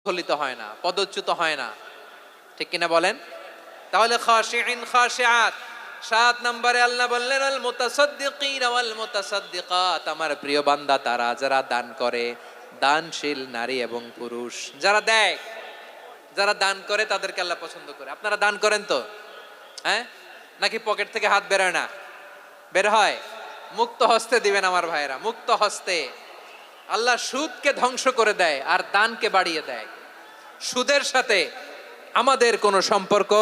ফলিত হয় না, পদচ্যুত হয় না, ঠিক কিনা বলেন? তাহলে খাশিঈন খাশিআত, ৭ নম্বরে আল্লাহ বললেন আল মুতাসাদ্দিকিন ওয়াল মুতাসাদ্দিকাত, আমার প্রিয় বান্দা তারা যারা দান করে, দানশীল নারী এবং পুরুষ যারা দেয়, যারা দান করে তাদেরকে আল্লাহ পছন্দ করে। আপনারা দান করেন তো? হ্যাঁ, নাকি পকেট থেকে হাত বেরোয় না? বের হয়। মুক্ত হস্তে দিবেন আমার ভাইয়েরা, মুক্ত হস্তে। আল্লাহ সুদকে ধ্বংস করে দেয় আর দানকে বাড়িয়ে দেয়। সুদের সাথে আমাদের কোনো সম্পর্ক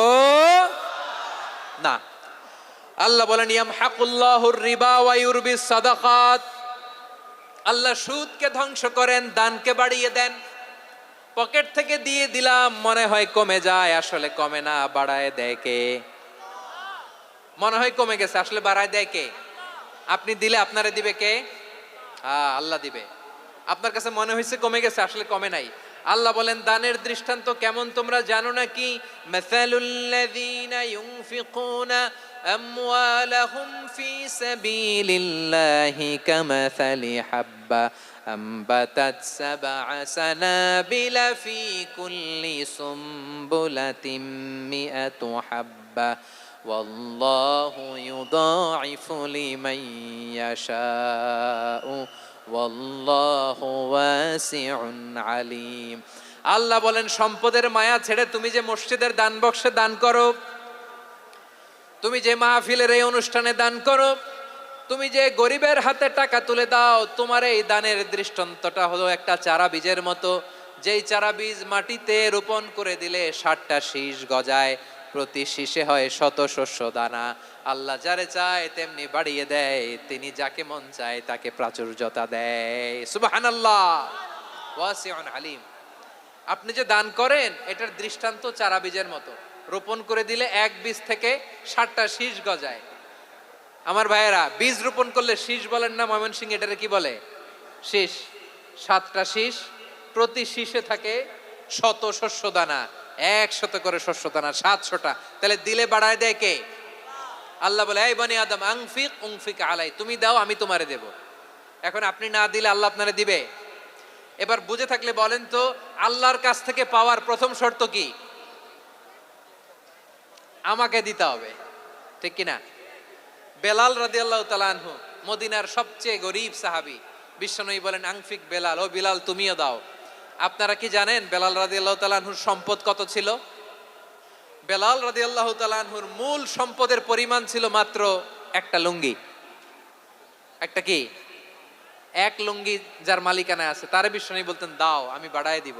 না। আল্লাহ বলেন ইয়ামহাকুল্লাহুর রিবা ওয়া ইউরবিস সাদাকাত, আল্লাহ সুদকে ধ্বংস করেন, দানকে বাড়িয়ে দেন। পকেট থেকে দিয়ে দিলাম মনে হয় কমে যায়, আসলে কমে না, বাড়ায় দেয় কে? মনে হয় কমে গেছে, আসলে বাড়ায় দেয় কে? আপনি দিলে আপনারে দিবে কে? আল্লাহ দিবে। আপনার কাছে মনে হয়েছে কমে গেছে, আসলে কমে নাই। আল্লাহ বলেন দানের দৃষ্টান্ত কেমন তোমরা জানো নাকি? মাসালুল্লাযীনা ইউনফিকুনা আমওয়ালাহুম ফি সাবিলিল্লাহি কামাসালি হাব্বা আম্বাতাত সাবআ সানাবিলা ফি কুল্লি সুমবুলাতিন মিআতু হাব্বা ওয়াল্লাহু ইউদাঈফু লিমান ইয়াশাউ ওয়াল্লাহু ওয়াসিউন আলিম। আল্লাহ বলেন সম্পদের মায়া ছেড়ে তুমি যে মসজিদের দান বক্সে দান করো, তুমি যে মাহফিলের এই অনুষ্ঠানে দান করো, তুমি যে গরিবের হাতে টাকা তুলে দাও, তোমার এই দানের দৃষ্টান্তটা হলো একটা চারা বীজের মতো। যেই চারা বীজ মাটিতে রোপণ করে দিলে ৬০টা শীষ গজায়, প্রতি শীষে হয় শত শস্য দানা। আল্লাহ যারে চায় তেমনি বাড়িয়ে দেয়, তিনি যাকে মন চায় তাকে প্রাচুর্যতা দেয়। সুবহানাল্লাহ, ওয়াসিউন আলিম। আপনি যে দান করেন এটার দৃষ্টান্ত চারা বীজের মতো, রোপণ করে দিলে এক বীজ থেকে ৬০টা শীষ গজায়। আমার ভাইয়েরা, বীজ রোপণ করলে শীষ বলেন না ময়মনসিংহ, এটারে কি বলে? শীষ। ৭টা শীষ, প্রতি শীষে থাকে শত শস্য দানা, ১০০ করে শস্য দানা, ৭০০টা। তাহলে দিলে বাড়ায় দেয় কে? আল্লাহ বলে এই বনি আদম আনফিক উনফিক আলাই, তুমি দাও আমি তোমারে দেব। এখন আপনি না দিলে আল্লাহ আপনারে দিবে? এবার বুঝে থাকলে বলেন তো, আল্লাহর কাছ থেকে পাওয়ার প্রথম শর্ত কি? আমাকে দিতে হবে, ঠিক কিনা? বেলাল রাদিয়াল্লাহু তাআলা আনহু, মদিনার সবচেয়ে গরীব সাহাবী, বিশ্বনবী বলেন আনফিক বেলাল, ও বিলাল তুমিও দাও। আপনারা কি জানেন বেলাল রাদিয়াল্লাহু তাআলা আনহুর সম্পদ কত ছিল? বেলাল রাদিয়াল্লাহু তাআলা আনহুর মূল সম্পদের পরিমাণ ছিল মাত্র একটা লুঙ্গি। একটা কি? এক লুঙ্গি যার মালিকানায় আছে তারে বিশ্বনবী বলতেন দাও আমি বাড়ায় দিব।